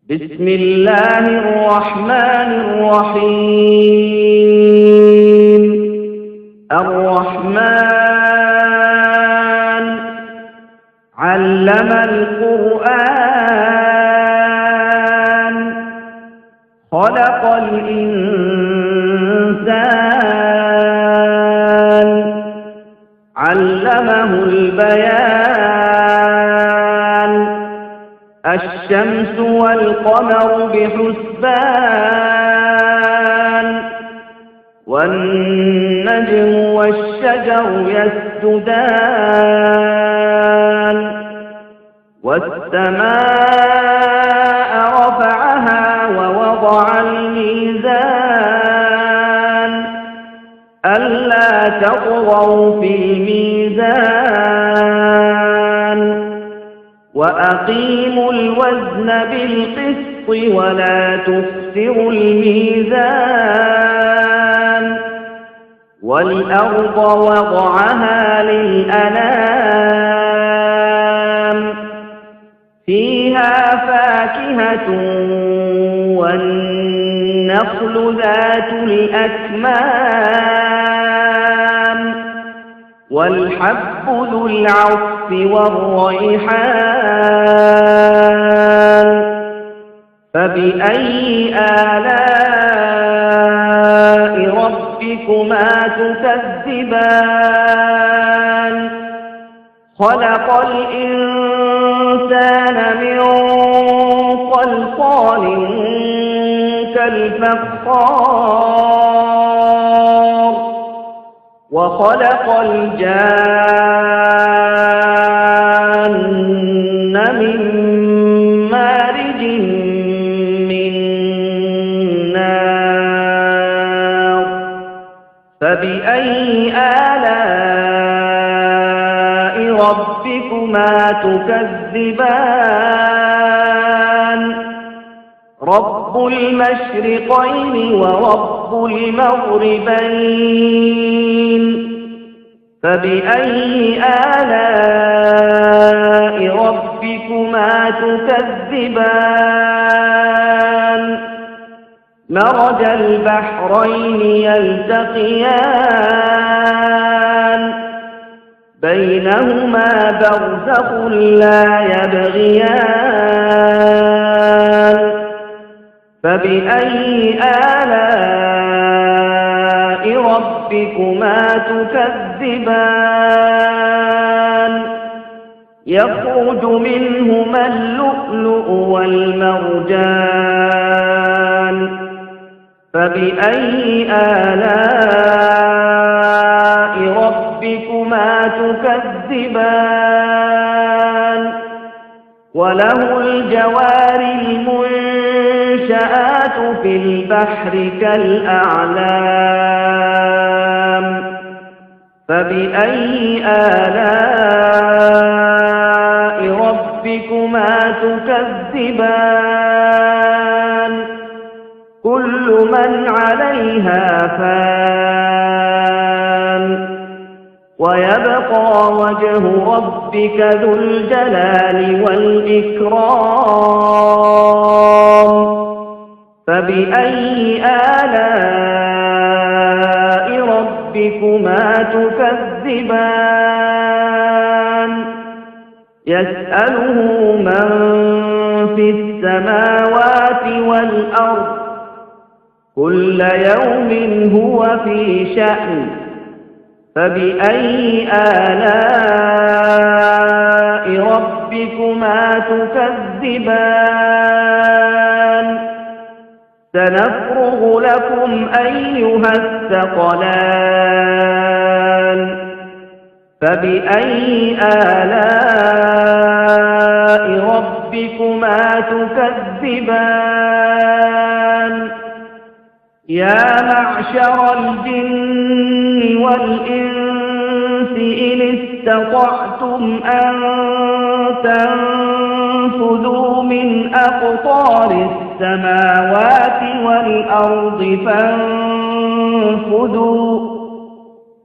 بسم الله الرحمن الرحيم. الرحمن علم القرآن خلق الإنسان علمه البيان الشمس والقمر بحسبان والنجم والشجر يسجدان والسماء رفعها ووضع الميزان ألا تطغوا في الميزان وأقيموا الوزن بالقسط ولا تخسروا الميزان والأرض وضعها للأنام فيها فاكهة والنخل ذات الأكمام والحب ذو العصف والريحان فبأي آلاء ربكما تكذبان خلق الإنسان من صلصال كالفخار وخلق الجان من مارج من نار فبأي آلاء ربكما تكذبان رب المشرقين ورب المغربين فبأي آلاء ربكما تكذبان مرج البحرين يلتقيان بينهما برزخ لا يبغيان فبأي آلاء ربكما تكذبان يخرج منهما اللؤلؤ والمرجان فبأي آلاء ربكما تكذبان وله الجوار المنشآت في البحر كالأعلام فبأي آلاء ربكما تكذبان كل من عليها فان ويبقى وجه ربك ذو الجلال والإكرام فبأي آلاء ربكما تكذبان يسأله من في السماوات والأرض كل يوم هو في شأن فبأي آلاء ربكما تكذبان سنفرغ لكم أيها الثقلان فبأي آلاء ربكما تكذبان يا معشر الجن والإنس إن استطعتم أن تنفذوا من أقطار السماوات والأرض فانفذوا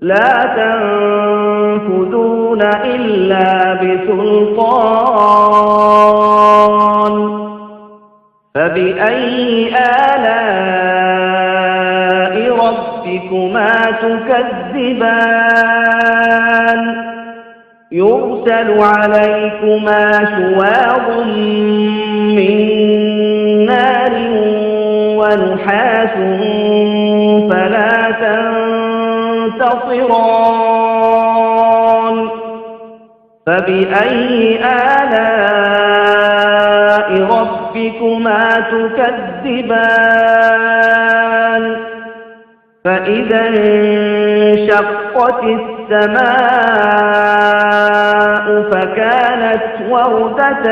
لا تنفذون إلا بسلطان فبأي آلاء ربكما تكذبان يرسل عليكما شواظ من نار ونحاس فلا تنتصران فبأي آلاء ربكما تكذبان فإذا انشقت السماء فكانت وردة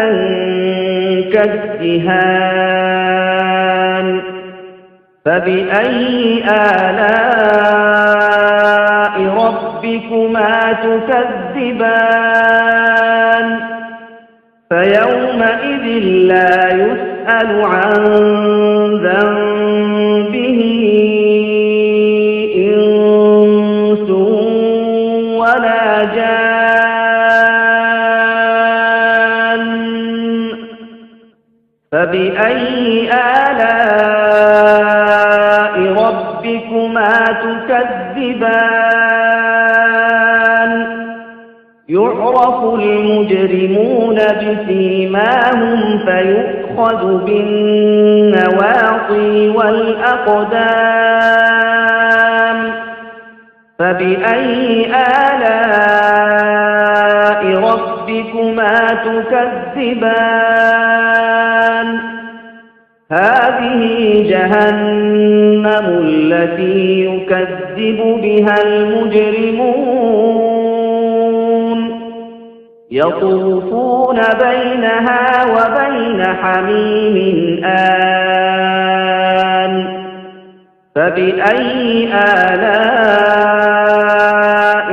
كالدهان فبأي آلاء ربكما تكذبان فيومئذ لا يسأل عن ذنبه إنس ولا جان فبأي آلاء ربكما تكذبان يعرف المجرمون بسيماهم فيؤخذ بالنواصي والأقدام فبأي آلاء ربكما تكذبان هذه جهنم التي يكذب بها المجرمون يطوفون بينها وبين حميم آن فبأي آلاء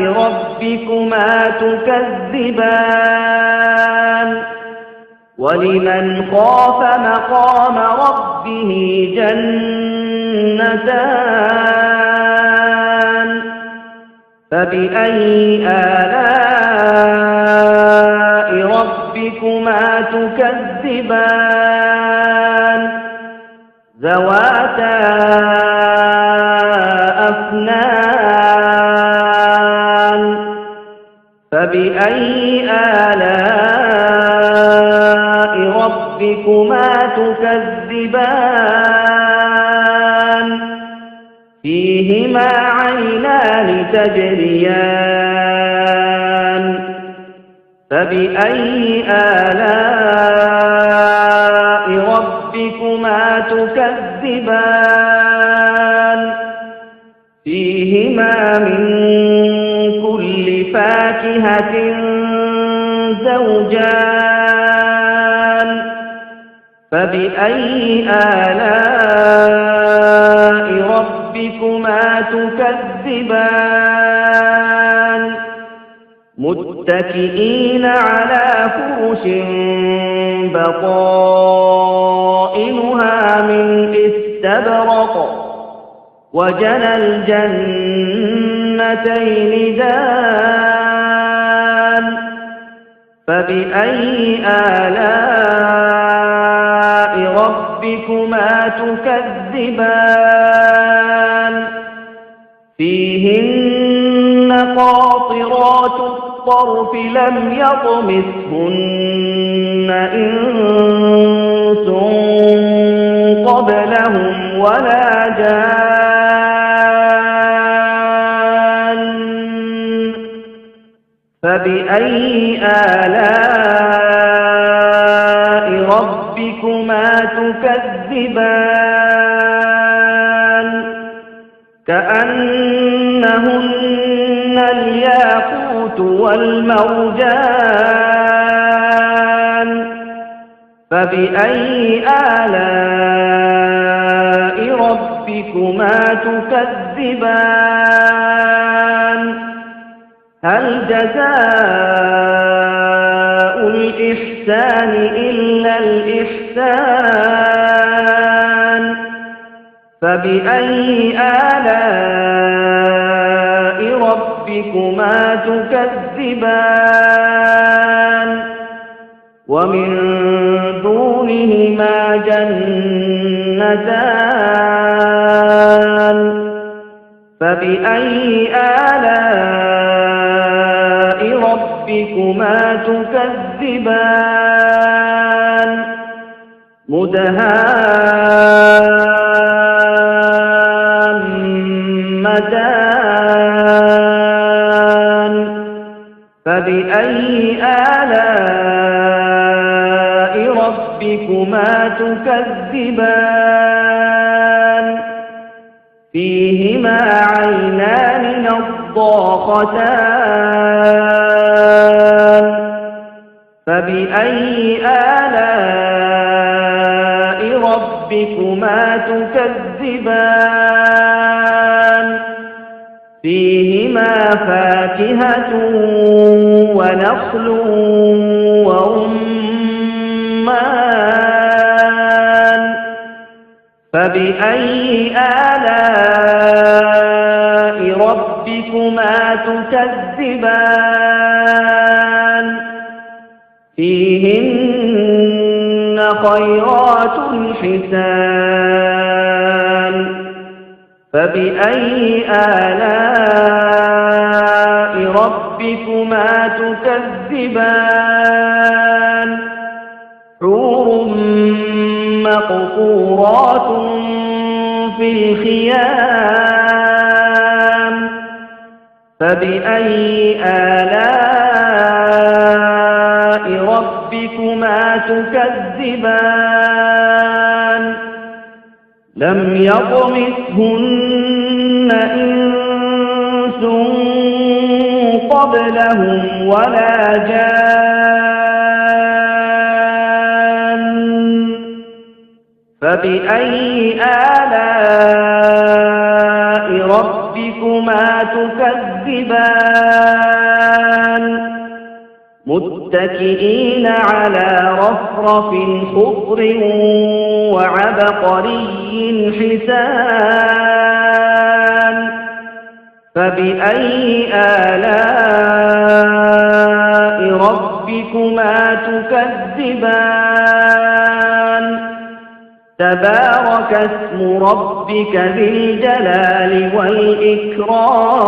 ربكما تكذبان ولمن خاف مقام ربه جنتان فبأي آلاء ربكما تكذبان ذواتا أفنان فبأي آلاء ربكما تكذبان فيهما عينان تجريان فبأي آلاء ربكما تكذبان فيهما من كل فاكهة زوجان فبأي آلاء ربكما تكذبان متكئين على فرش بطائنها من استبرق وجنى الجنتين دان فبأي آلاء ربكما تكذبان فيهن قاصرات الطرف لم يطمثهن إنس قبلهم ولا جان فبأي آلاء ربكما تكذبان كأنهن الياقوت والمرجان فبأي آلاء ربكما تكذبان هل جزاء الإحسان إلا الإحسان فبأي آلاء ربكما تكذبان ومن دونهما جنتان فبأي آلاء ربكما تكذبان مدهامتان فبأي آلاء ربكما تكذبان فيهما عينان نضاختان فبأي آلاء ربكما تكذبان فيهما فاكهة ونخل ورمان فبأي آلاء ربكما تكذبان فيهن خيرات حسان فبأي آلاء ربكما تكذبان حور مقصورات في الخيام فبأي آلاء ربكما تكذبان لم يطمثهن إنس قبلهم ولا جان فبأي آلاء ربكما تكذبان متكئين على رفرف خضر وعبقري حسان فبأي آلاء ربكما تكذبان تبارك اسم ربك ذي الجلال والإكرام